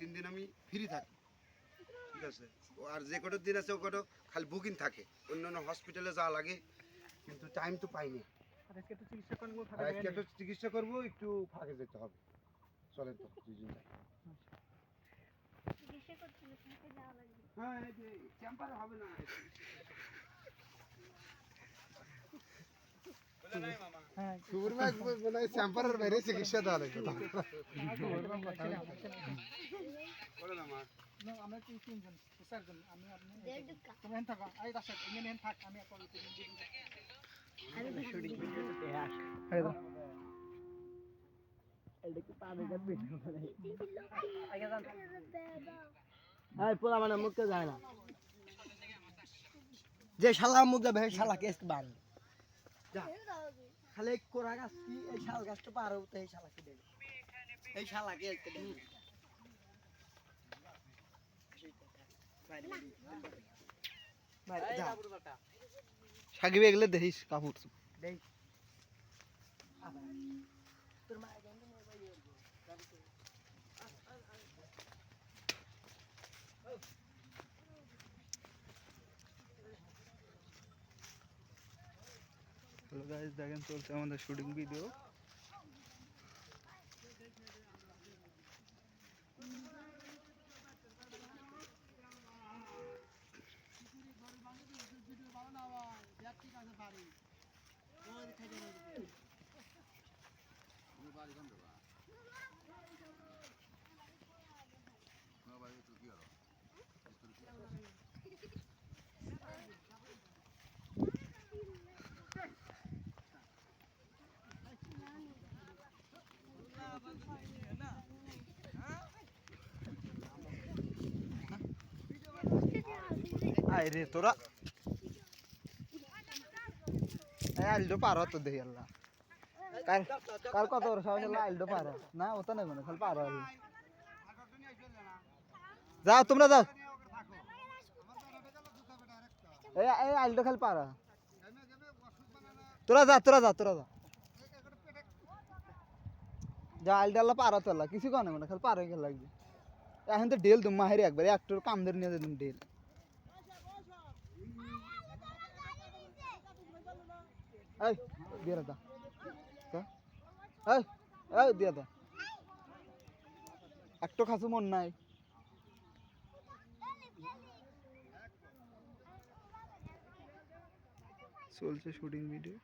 2-3 দিন আমি ফ্রি থাকি, ঠিক আছে। আর যে কটা দিন আছে ও কটা খালি বুকিং থাকে, অন্য হসপিটালে যাওয়া লাগে, কিন্তু টাইম তো পাইনি। আজকে একটু চিকিৎসা করবো, আজকে একটু চিকিৎসা করবো, একটু ফাঁকে যেতে হবে। চলেন তো দুজন যাই। চিকিৎসা করতে ফাঁকে যাওয়া লাগবে। হ্যাঁ, এই যে চেম্বারে হবে না। হ্যাঁ সুবর ভাই বলে চেম্বারের বাইরে চিকিৎসা দেওয়া লাগবে। বলে না মা। আমরা তিনজন চারজন, আমি আপনি তুমি হেন থাকা এই রাস্তা এখানে হেন থাক, আমি একবার পোলা মানে মুখে যায় না, যে শালা মুখ যাবে শালা কেস বান খালি কোরা গাছ কি এই শাল গাছটা পার হতে এই শালাকে দেবে, এই শালাকে একটা দেবে। সাকিব এগুলো দেখিস কাপড় দেখ তোর মা হ্যালো গাইস, দেখেন চলছে আমাদের শুটিং ভিডিও। আয় রে তোরা আইলডো পার হতো দেখি আল্লাহ কাল কত বড় সাহস হলো আইলডো পার না ওটা নেই মানে খালি পার হয়। যাও তোমরা যাও, এই আইলডো খালি পার তোরা যা তোরা যা তোরা যা যা আইলডো আল্লাহ পার হতো আল্লাহ কিছু কনে মানে খালি পার হয়ে গেল লাগবে। এখন তো ডেল তুমি মাহেরি একবার একটু কাম ধরে নিয়ে যেতাম ডেল। এই দিয়ে দা এই এই দিয়ে দা একটু খাসু মন নাই। চলছে শুটিং ভিডিও।